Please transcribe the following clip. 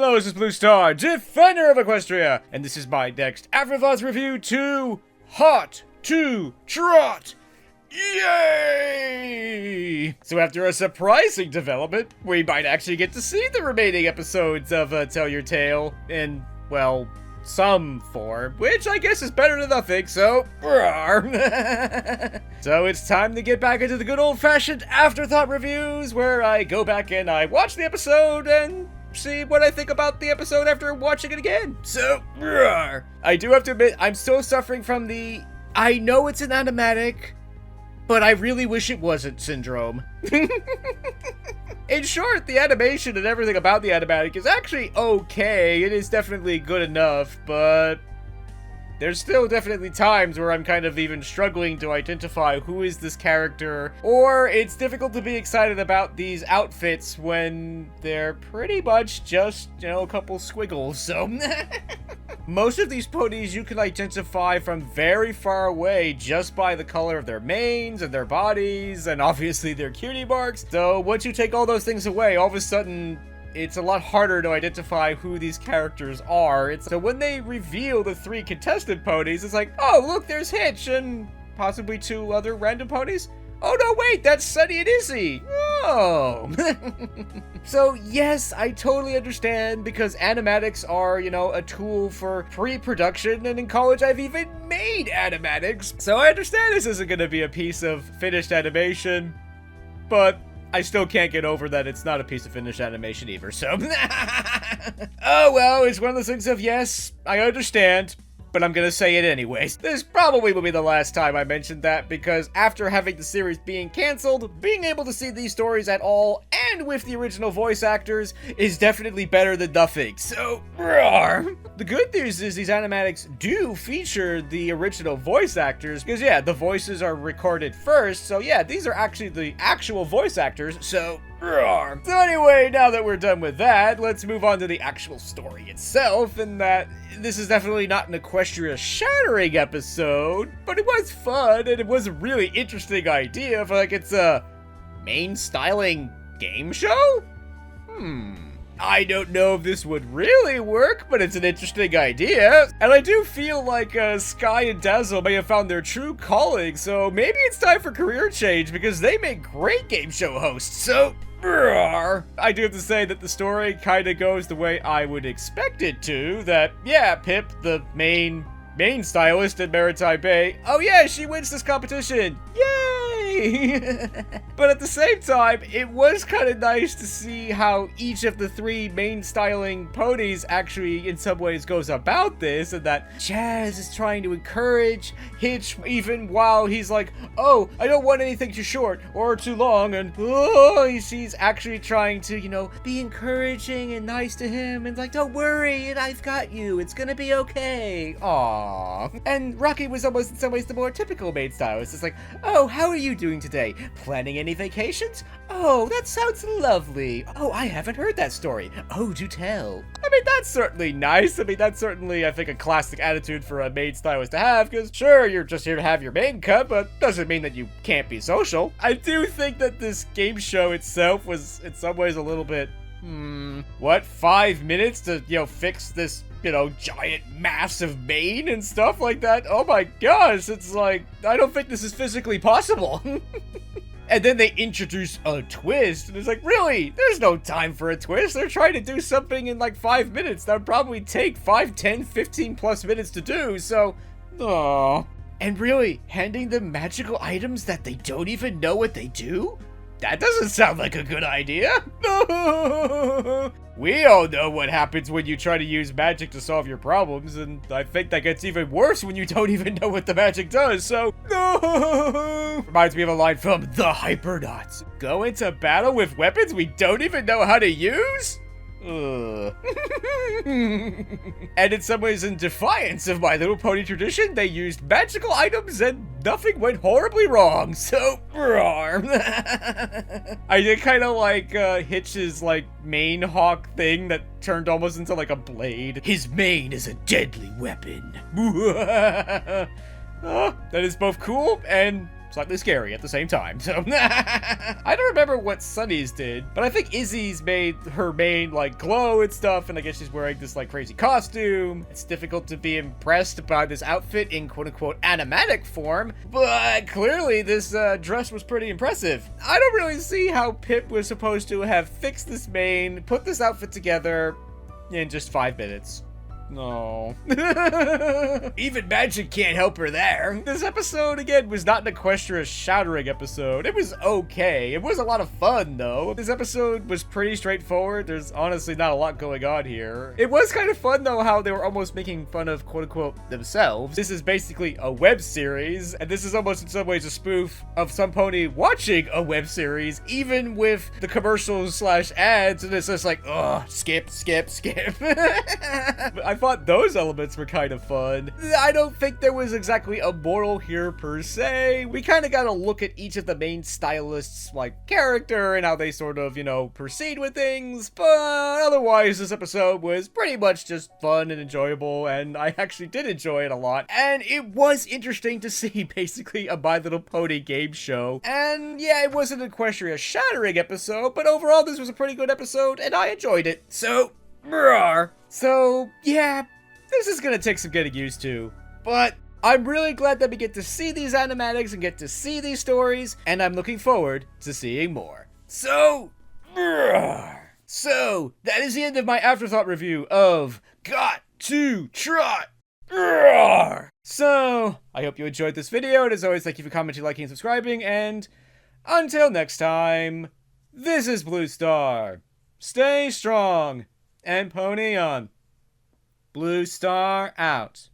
Hello, this is Blue Star, Defender of Equestria, and this is my next AfterThought review to Hot To Trot. Yay! So after a surprising development, we might actually get to see the remaining episodes of Tell Your Tale in, well, some form, which I guess is better than nothing, so so it's time to get back into the good old-fashioned AfterThought reviews, where I go back and I watch the episode and see what I think about the episode after watching it again. So, I do have to admit, I'm still suffering from the I know it's an animatic, but I really wish it wasn't syndrome. In short, the animation and everything about the animatic is actually okay. It is definitely good enough, but there's still definitely times where I'm kind of even struggling to identify who is this character, or it's difficult to be excited about these outfits when they're pretty much just, you know, a couple squiggles, so... Most of these ponies you can identify from very far away just by the color of their manes and their bodies, and obviously their cutie marks. So once you take all those things away, all of a sudden, it's a lot harder to identify who these characters are. So when they reveal the 3 contestant ponies, it's like, oh, look, there's Hitch and possibly 2 other random ponies. Oh, no, wait, that's Sunny and Izzy. Oh. So, yes, I totally understand, because animatics are, you know, a tool for pre-production, and in college I've even made animatics. So I understand this isn't going to be a piece of finished animation, but I still can't get over that it's not a piece of finished animation either, so... Oh, well, it's one of those things of, yes, I understand, but I'm gonna say it anyways. This probably will be the last time I mention that, because after having the series being cancelled, being able to see these stories at all, and with the original voice actors, is definitely better than nothing, so... Roar. The good news is these animatics do feature the original voice actors, because yeah, the voices are recorded first, so yeah, these are actually the actual voice actors, so... Roar. So anyway, now that we're done with that, let's move on to the actual story itself, and that this is definitely not an Equestria-shattering episode, but it was fun, and it was a really interesting idea for, like, it's a main-styling game show? I don't know if this would really work, but it's an interesting idea. And I do feel like Sky and Dazzle may have found their true calling, so maybe it's time for career change, because they make great game show hosts, so... I do have to say that the story kind of goes the way I would expect it to, that, yeah, Pip, the main stylist at Maritime Bay, oh yeah, she wins this competition, yay! But at the same time, it was kind of nice to see how each of the 3 main styling ponies actually in some ways goes about this, and that Chaz is trying to encourage Hitch even while he's like, oh, I don't want anything too short or too long, and oh, she's actually trying to, you know, be encouraging and nice to him, and like, don't worry, I've got you, it's gonna be okay. Aww. And Rocky was almost in some ways the more typical maid stylist. It's like, oh, how are you doing today? Planning any vacations? Oh, that sounds lovely. Oh, I haven't heard that story. Oh, do tell. I mean, that's certainly nice. I mean, that's certainly, I think, a classic attitude for a maid stylist to have, because sure, you're just here to have your main cut, but doesn't mean that you can't be social. I do think that this game show itself was, in some ways, a little bit, what, 5 minutes to, you know, fix this, you know, giant, massive mane and stuff like that? Oh my gosh, it's like, I don't think this is physically possible. And then they introduce a twist, and it's like, really? There's no time for a twist. They're trying to do something in like 5 minutes. That would probably take 5, 10, 15 plus minutes to do, so, aww. And really, handing them magical items that they don't even know what they do? That doesn't sound like a good idea. No. We all know what happens when you try to use magic to solve your problems, and I think that gets even worse when you don't even know what the magic does, so no! Reminds me of a line from The Hypernauts. Go into battle with weapons we don't even know how to use? Ugh. And in some ways, in defiance of My Little Pony tradition, they used magical items and nothing went horribly wrong, so roar. I did kind of like Hitch's like mane hawk thing that turned almost into like a blade. His mane is a deadly weapon. That is both cool and slightly scary at the same time. So I don't remember what Sunny's did, but I think Izzy's made her mane like glow and stuff, and I guess she's wearing this like crazy costume. It's difficult to be impressed by this outfit in quote-unquote animatic form, but clearly this dress was pretty impressive. I don't really see how Pip was supposed to have fixed this mane, put this outfit together in just 5 minutes. No. Even magic can't help her there. This episode, again, was not an Equestria shattering episode. It was okay. It was a lot of fun, though. This episode was pretty straightforward. There's honestly not a lot going on here. It was kind of fun, though, how they were almost making fun of, quote-unquote, themselves. This is basically a web series, and this is almost in some ways a spoof of some pony watching a web series, even with the commercials slash ads, and it's just like, ugh, skip, skip, skip. I thought those elements were kind of fun. I don't think there was exactly a moral here per se. We kind of got to look at each of the main stylists' like character and how they sort of, you know, proceed with things, but otherwise this episode was pretty much just fun and enjoyable, and I actually did enjoy it a lot, and it was interesting to see basically a My Little Pony game show. And yeah, it wasn't an Equestria shattering episode, but overall this was a pretty good episode and I enjoyed it. So yeah, this is gonna take some getting used to, but I'm really glad that we get to see these animatics and get to see these stories, and I'm looking forward to seeing more. So that is the end of my afterthought review of Got to Trot. So, I hope you enjoyed this video, and as always, thank you for commenting, liking, and subscribing, and until next time, this is Blue Star. Stay strong and pony on. Blue Star out.